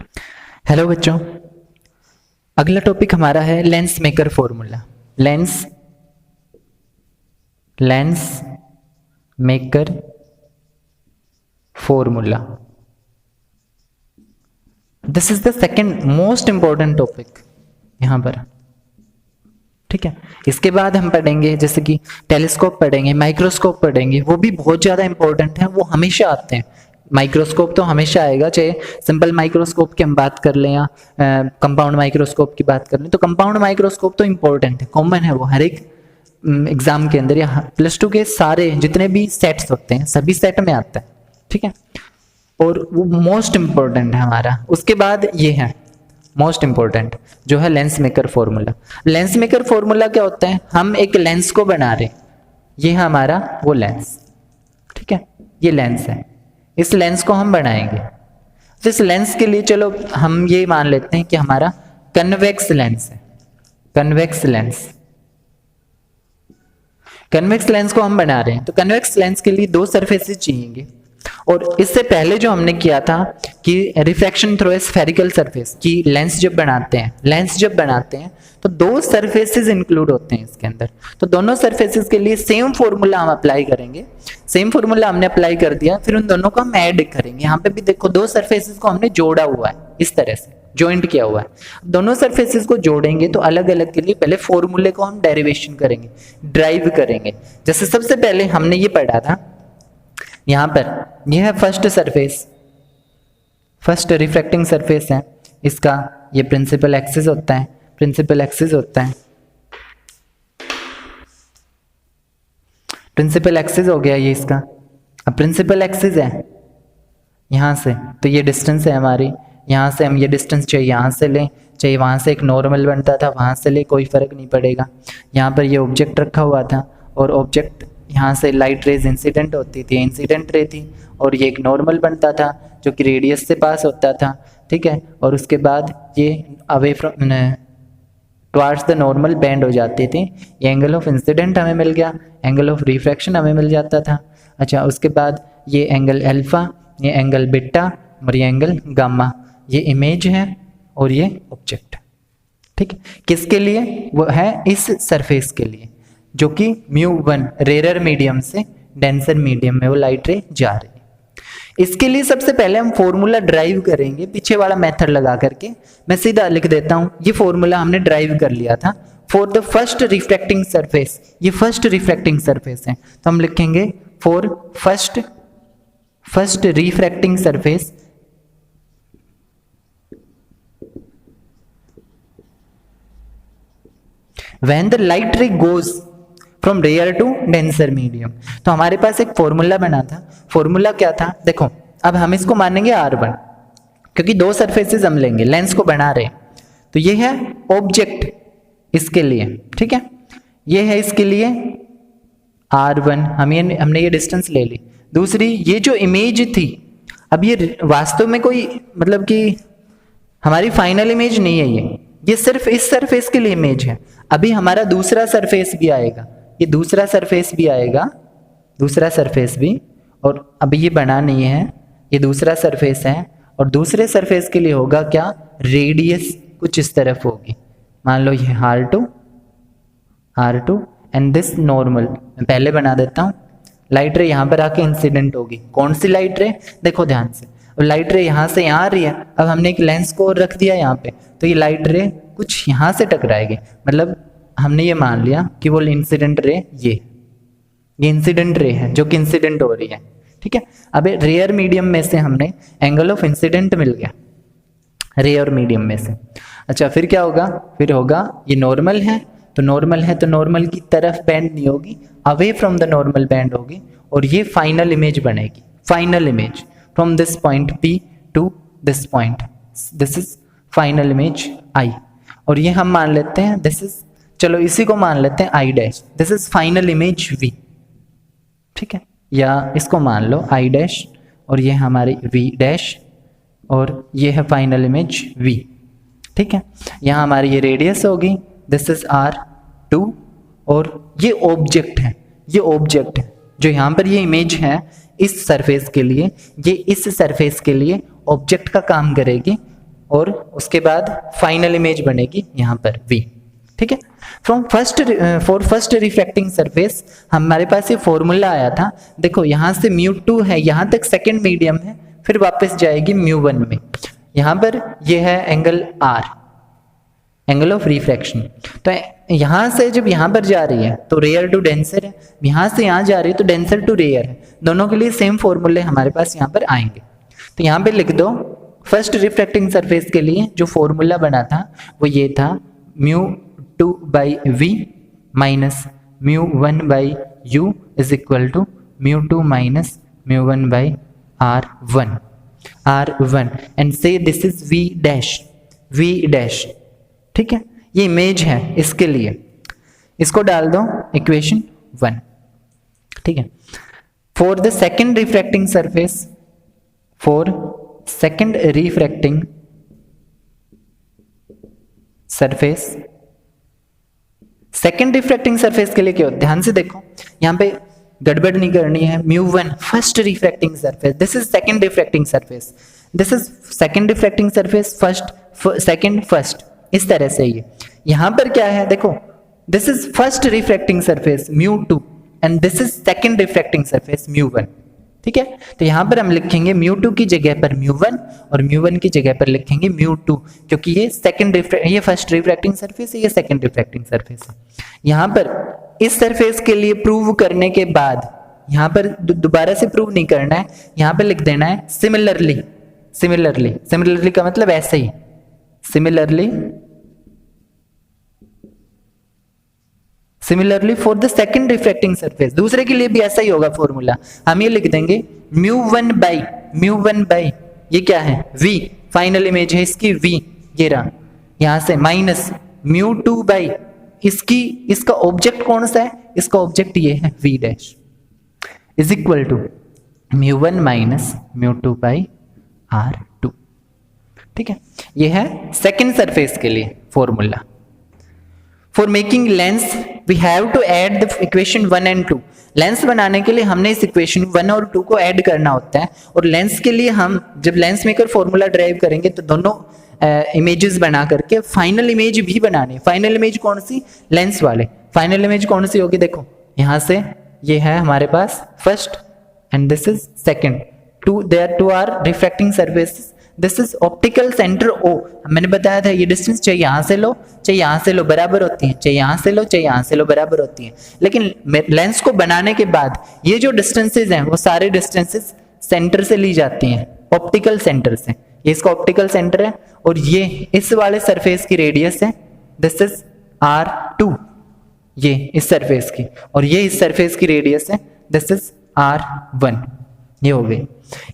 Hello बच्चों, अगला topic हमारा है lens maker formula. Lens maker formula, this is the second most important topic यहां पर। ठीक है, इसके बाद हम पढ़ेंगे जैसे कि टेलीस्कोप पढ़ेंगे, माइक्रोस्कोप पढ़ेंगे, वो भी बहुत ज्यादा इंपॉर्टेंट है, वो हमेशा आते हैं। माइक्रोस्कोप तो हमेशा आएगा, चाहे सिंपल माइक्रोस्कोप की हम बात कर लें या कंपाउंड माइक्रोस्कोप की बात कर लें, तो कंपाउंड माइक्रोस्कोप तो इंपॉर्टेंट है, कॉमन है, वो हर एक एग्जाम के अंदर या +2 के सारे जितने भी सेट्स होते हैं सभी सेट में आता है। ठीक है, और वो मोस्ट इंपॉर्टेंट है हमारा। उसके बाद ये है मोस्ट इंपॉर्टेंट जो है lens maker formula. Lens maker formula क्या होता है? हम एक लेंस को बना रहे, ये है हमारा वो लेंस। ठीक है, ये लेंस है, इस लेंस को हम बनाएंगे। तो इस लेंस के लिए चलो हम ये मान लेते हैं कि हमारा कन्वेक्स लेंस है। कन्वेक्स लेंस को हम बना रहे हैं, तो कन्वेक्स लेंस के लिए दो सरफेसेस चाहिए। और इससे पहले जो हमने किया था कि refraction through a spherical surface की लेंस जब बनाते हैं तो दो सरफेसेस इंक्लूड होते हैं इसके अंदर। तो दोनों सरफेसेस के लिए सेम फॉर्मूला हम अप्लाई करेंगे। सेम फॉर्मूला हमने अप्लाई कर दिया, फिर उन दोनों को हम ऐड करेंगे। यहाँ पे भी देखो दो सरफेसेस को हमने जोड़ा हुआ है, इस तरह से ज्वाइंट किया हुआ है। दोनों सरफेसेस को जोड़ेंगे तो अलग अलग के लिए पहले फॉर्मूले को हम डेरिवेशन करेंगे, ड्राइव करेंगे। जैसे सबसे पहले हमने ये पढ़ा था, यहां पर यह है first surface, first refracting surface है, इसका ये प्रिंसिपल एक्सिस होता है, प्रिंसिपल एक्सिस हो गया ये इसका। अब प्रिंसिपल एक्सिस है यहां से, तो ये डिस्टेंस है हमारी, यहां से हम ये डिस्टेंस चाहिए यहां से लें, चाहिए वहां से एक नॉर्मल बनता था वहां से ले, कोई फर्क नहीं पड़ेगा। यहाँ पर ये ऑब्जेक्ट रखा हुआ था और ऑब्जेक्ट यहाँ से लाइट रेज इंसिडेंट होती थी, इंसिडेंट रे थी, और ये एक नॉर्मल बनता था जो कि रेडियस से पास होता था। ठीक है, और उसके बाद ये away from towards the normal bend हो जाती थी। ये एंगल ऑफ इंसिडेंट हमें मिल गया, एंगल ऑफ रिफ्रैक्शन हमें मिल जाता था। अच्छा, उसके बाद ये एंगल अल्फा, ये एंगल बीटा और ये एंगल गामा, ये इमेज है और ये ऑब्जेक्ट। ठीक है, किसके लिए? वो है इस सरफेस के लिए जो कि μ1 रेयर मीडियम से डेंसर मीडियम में वो लाइट रे जा रही है। इसके लिए सबसे पहले हम फॉर्मूला ड्राइव करेंगे, पीछे वाला मेथड लगा करके। मैं सीधा लिख देता हूं, ये फॉर्मूला हमने ड्राइव कर लिया था for the first refracting surface. ये फर्स्ट रिफ्रैक्टिंग सरफेस है, तो हम लिखेंगे for first refracting surface when the light ray goes from rare to denser medium। तो हमारे पास एक फॉर्मूला बना था। फॉर्मूला क्या था? देखो, अब हम इसको मानेंगे R1 क्योंकि दो सरफेसेस हम लेंगे, लेंस को बना रहे हैं। तो ये है ऑब्जेक्ट इसके लिए, ठीक है, ये है इसके लिए R1, हमने ये डिस्टेंस ले ली। दूसरी ये जो इमेज थी, अब ये वास्तव में कोई मतलब कि हमारी फाइनल इमेज नहीं है, ये सिर्फ इस सरफेस के लिए इमेज है। अभी हमारा दूसरा सरफेस भी आएगा, ये दूसरा सरफेस भी, और अभी ये बना नहीं है, ये दूसरा सरफेस है, और दूसरे सरफेस के लिए होगा क्या? रेडियस कुछ इस तरफ होगी, मान लो ये R2 एंड दिस नॉर्मल। मैं पहले बना देता हूँ, लाइट रे यहाँ पर आके इंसिडेंट होगी। कौन सी लाइट रे? देखो ध्यान से, लाइट रे यहाँ से यहाँ आ रही है। अब हमने एक लेंस को रख दिया यहाँ पे, तो ये लाइट रे कुछ यहाँ से टकराएगी, मतलब हमने ये मान लिया कि वो इंसिडेंट रे ये इंसिडेंट रे है जो कि इंसिडेंट हो रही है। ठीक है, अब रेयर मीडियम में से हमने एंगल ऑफ इंसिडेंट मिल गया रेयर मीडियम में से। अच्छा, फिर क्या होगा? फिर होगा ये नॉर्मल है, तो नॉर्मल की तरफ बेंड नहीं होगी, away from the normal bend होगी, और ये फाइनल इमेज बनेगी। Final image from this point P to this point, this is final image I। और ये हम मान लेते हैं this is, चलो इसी को मान लेते हैं I dash, this is final image V। ठीक है, या इसको मान लो I डैश, और ये हमारी V डैश, और ये है फाइनल इमेज V। ठीक है, यहाँ हमारी ये रेडियस होगी, this is R2, और ये ऑब्जेक्ट है, जो यहाँ पर ये इमेज है इस सरफेस के लिए, ये इस सरफेस के लिए ऑब्जेक्ट का काम करेगी, और उसके बाद फाइनल इमेज बनेगी यहाँ पर V। ठीक है, फॉर फर्स्ट रिफ्रैक्टिंग सरफेस हमारे पास ये फॉर्मूला आया था। देखो यहाँ से μ2 है, यहाँ तक सेकंड मीडियम है, फिर वापस जाएगी μ1 में। यहाँ पर ये है angle R, angle of refraction. तो यहाँ से जब यहाँ पर जा रही है तो रेयर टू डेंसर है, यहाँ से यहाँ जा रही है तो डेंसर टू रेयर है। दोनों के लिए सेम फॉर्मूले हमारे पास यहाँ पर आएंगे। तो यहाँ पे लिख दो फर्स्ट रिफ्रैक्टिंग सरफेस के लिए जो फॉर्मूला बना था वो ये था μ2/v minus μ1/u is equal to μ2 minus μ1/r1 and say this is v dash. ठीक है, ये इमेज है इसके लिए, इसको डाल दो इक्वेशन 1। ठीक है, for the second refracting surface, for second refracting surface, second refracting surface के लिए क्या होता है, ध्यान से देखो, यहाँ पे गड़बड़ नहीं करनी है। μ1 first refracting surface, this is second refracting surface, this is second refracting surface, first second first, इस तरह से ये यहां पर क्या है देखो, this is first refracting surface μ2 and this is second refracting surface μ1। ठीक है, तो यहां पर हम लिखेंगे μ2 की जगह पर μ1 और μ1 की जगह पर लिखेंगे μ2, क्योंकि ये फर्स्ट रिफ्रैक्टिंग सरफेस है, ये सेकंड रिफ्रैक्टिंग सरफेस है। यहां पर इस सरफेस के लिए प्रूव करने के बाद यहां पर दोबारा से प्रूव नहीं करना है, यहां पर लिख देना है सिमिलरली। सिमिलरली का मतलब ऐसे ही, similarly for the second refracting surface, दूसरे के लिए भी ऐसा ही होगा फॉर्मूला। हम ये लिख देंगे μ1 बाई ये क्या है v, फाइनल इमेज है इसकी v, ये रहा, यहां से माइनस μ2 बाई इसका ऑब्जेक्ट कौन सा है, इसका ऑब्जेक्ट ये है v dash, is equal to μ1 minus μ2 by r2। ठीक है, ये है सेकंड सरफेस के लिए formula. For making lens we have to add the equation 1 and 2। Lens बनाने के लिए हमने इस इक्वेशन 1 और 2 को ऐड करना होता है, और लेंस के लिए हम जब लेंस मेकर फॉर्मूला ड्राइव करेंगे तो दोनों इमेजेस बना करके फाइनल इमेज भी बनानी है। फाइनल इमेज कौन सी, लेंस वाले। फाइनल इमेज कौन सी होगी, देखो यहां से ये है हमारे पास first and this is second, there two are refracting surfaces, this is optical centre O। मैंने बताया था ये डिस्टेंस चाहे यहां से लो चाहे यहां से लो बराबर होती है, चाहे यहां से लो चाहे यहां से लो बराबर होती है। लेकिन लेंस को बनाने के बाद ये जो डिस्टेंसेस हैं वो सारे डिस्टेंसेस सेंटर से ली जाती हैं, ऑप्टिकल सेंटर से। ये इसका ऑप्टिकल सेंटर है और ये इस वाले सरफेस की रेडियस है, दिस इज R2, ये इस सरफेस की, और ये इस सरफेस की रेडियस है, दिस इज R1। ये हो गई।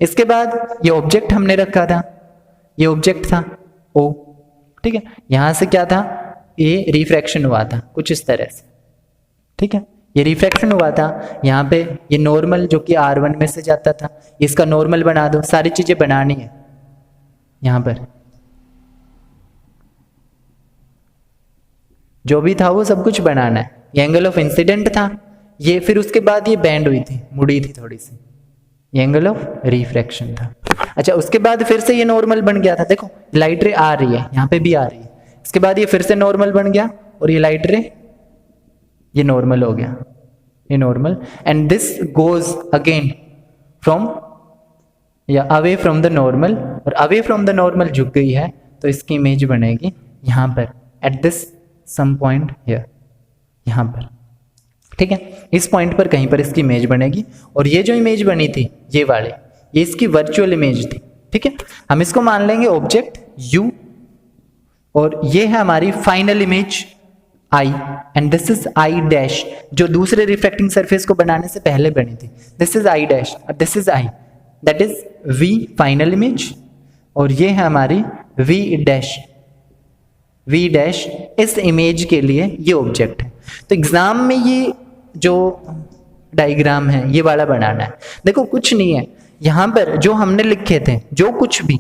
इसके बाद ये ऑब्जेक्ट हमने रखा था, ये ऑब्जेक्ट था O। ठीक है, यहां से क्या था, ये रिफ्रैक्शन हुआ था कुछ इस तरह से। ठीक है, ये रिफ्रैक्शन हुआ था, यहाँ पे ये नॉर्मल जो कि R1 में से जाता था, इसका नॉर्मल बना दो, सारी चीजें बनानी है। यहां पर जो भी था वो सब कुछ बनाना है। ये एंगल ऑफ इंसिडेंट था, ये फिर उसके बाद ये बैंड हुई थी, मुड़ी थी थोड़ी सी, ये एंगल ऑफ रिफ्रैक्शन था। अच्छा, उसके बाद फिर से ये नॉर्मल बन गया था, देखो लाइट रे आ रही है, यहाँ पे भी आ रही है, इसके बाद ये फिर से नॉर्मल बन गया और ये लाइट रे ये नॉर्मल हो गया, ये normal, and this goes again from या अवे फ्रॉम द नॉर्मल, और अवे फ्रॉम द नॉर्मल झुक गई है तो इसकी इमेज बनेगी यहाँ पर at this some point here, यहाँ पर। ठीक है, इस पॉइंट पर कहीं पर इसकी इमेज बनेगी, और ये जो इमेज बनी थी ये वाले, ये इसकी वर्चुअल इमेज थी। ठीक है, हम इसको मान लेंगे ऑब्जेक्ट U, और ये है हमारी final image I, and this is I dash, जो दूसरे रिफ्रैक्टिंग सरफेस को बनाने से पहले बनी थी। दिस इज I डैश और this is I, that is V final image, और ये है हमारी V डैश। V डैश इस इमेज के लिए ये ऑब्जेक्ट है। तो एग्जाम में ये जो डायग्राम है ये वाला बनाना है। देखो कुछ नहीं है, यहाँ पर जो हमने लिखे थे जो कुछ भी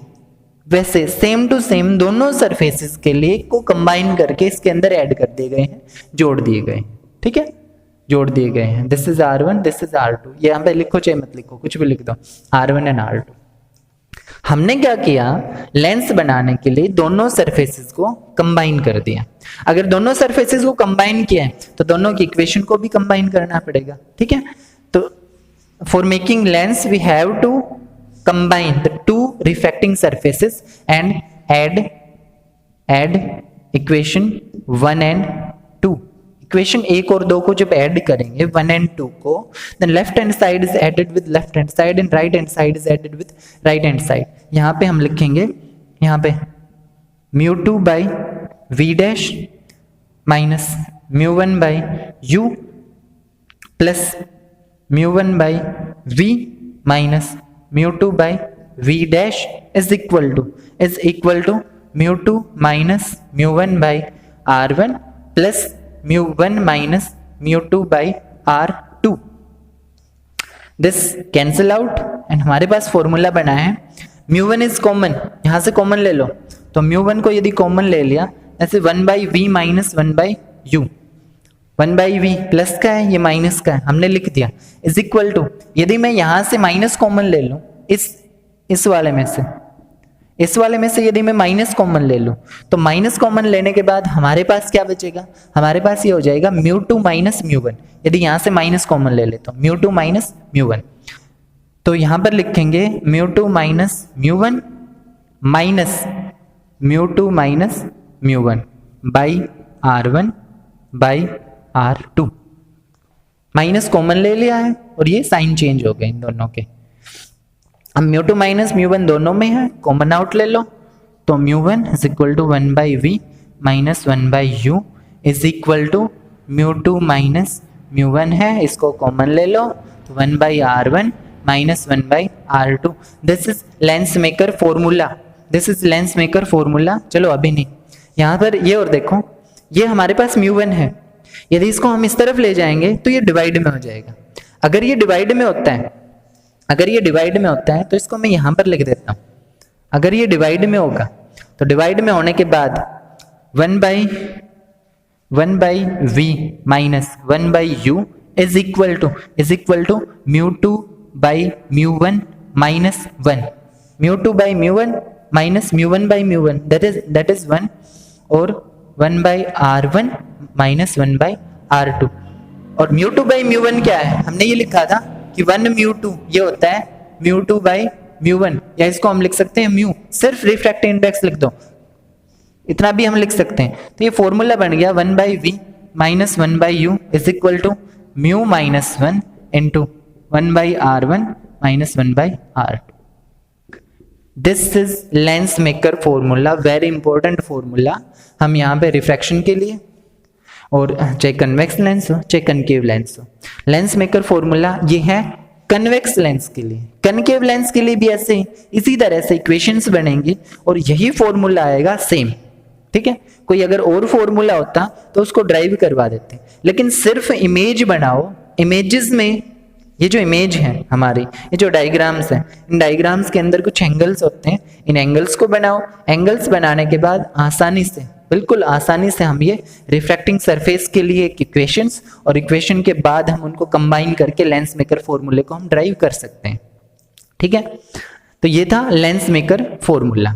वैसे सेम टू सेम दोनों सरफेसेस के लिए को कंबाइन करके इसके अंदर ऐड कर दिए गए हैं, जोड़ दिए गए हैं। ठीक है, जोड़ दिए गए हैं। This is R1, this is R2। ये यहाँ पे लिखो चाहे मत लिखो, कुछ भी लिख दो, R1 एंड R2। हमने क्या किया, लेंस बनाने के लिए दोनों सरफेसेस को कंबाइन कर दिया। अगर दोनों सरफेसेस को कंबाइन किया है तो दोनों की इक्वेशन को भी कंबाइन करना पड़ेगा, ठीक है। तो for making lens we have to combine the two refracting surfaces and add equation 1 and 2। Equation 1 और 2 को जब ऐड करेंगे 1 and 2 को, then left hand side is added with left hand side and right hand side is added with right hand side। यहाँ पे हम लिखेंगे, यहाँ पे mu2 by v dash minus mu1 by u plus mu1 by v minus mu2 by v dash is equal to mu2 minus mu1 by r1 plus mu1 minus mu2 by r2। This cancel out and हमारे पास formula बना है mu1 is common, यहां से common ले लो, तो mu1 को यदि कॉमन ले लिया ऐसे 1 by v minus 1 by u, 1 by v plus का है ये माइनस का है हमने लिख दिया, इज इक्वल टू, यदि मैं यहां से माइनस कॉमन ले लूं इस वाले में से यदि मैं माइनस कॉमन ले लूं तो माइनस कॉमन लेने के बाद हमारे पास क्या बचेगा, हमारे पास ये हो जाएगा mu2 माइनस mu1। यदि यहां से माइनस कॉमन ले ले तो mu2 माइनस mu1, तो यहां पर लिखेंगे mu2 minus mu1 minus mu2 minus mu1 by r1 by r2। Minus common ले लिया है और ये साइन चेंज हो गए इन दोनों के। अब mu2 माइनस mu1 दोनों में है, कॉमन आउट ले लो, तो mu1 is equal to 1 by v minus 1 by u is equal to mu2 minus mu1 है, इसको कॉमन ले लो तो 1 by r1 minus 1 by r2। This is lens maker formula, चलो अभी नहीं, यहाँ पर ये और देखो, ये हमारे पास mu1 है, यदि इसको हम इस तरफ ले जाएंगे तो ये डिवाइड में हो जाएगा। अगर ये डिवाइड में होता है तो इसको मैं यहां पर लिख देता हूं। अगर ये डिवाइड में होगा तो डिवाइड में होने के बाद 1 by v minus 1 by u is equal to mu2 by mu1 minus 1, mu2 by mu1 minus mu1 by mu1 that is 1, और 1 by r1 minus 1 by r2। और mu2 बाई mu1 क्या है, हमने ये लिखा था कि 1 mu2 ये होता है mu2 बाई mu1, या इसको हम लिख सकते हैं mu, सिर्फ रिफ्रैक्टिव इंडेक्स लिख दो, इतना भी हम लिख सकते हैं। तो ये फॉर्मूला बन गया 1 by v minus 1 by u is equal to mu minus 1 into 1 by r1 minus 1 by r2। This is lens maker formula, very important formula, हम यहाँ पे रिफ्रैक्शन के लिए और चाहे कन्वेक्स लेंस हो चाहे कनकेव लेंस हो, लेंस मेकर फॉर्मूला ये है कन्वेक्स लेंस के लिए। कनकेव लेंस के लिए भी ऐसे इसी तरह से इक्वेशंस बनेंगी और यही फॉर्मूला आएगा सेम, ठीक है। कोई अगर और फॉर्मूला होता तो उसको ड्राइव करवा देते, लेकिन सिर्फ इमेज बनाओ, इमेजेस में ये जो इमेज है हमारी, ये जो डायग्राम्स हैं, इन डायग्राम्स के अंदर कुछ एंगल्स होते हैं, इन एंगल्स को बनाओ, एंगल्स बनाने के बाद बिल्कुल आसानी से हम ये रिफ्रैक्टिंग सरफेस के लिए एक इक्वेशंस और इक्वेशन के बाद हम उनको कंबाइन करके लेंस मेकर फॉर्मूले को हम ड्राइव कर सकते हैं, ठीक है। तो ये था लेंस मेकर फॉर्मूला।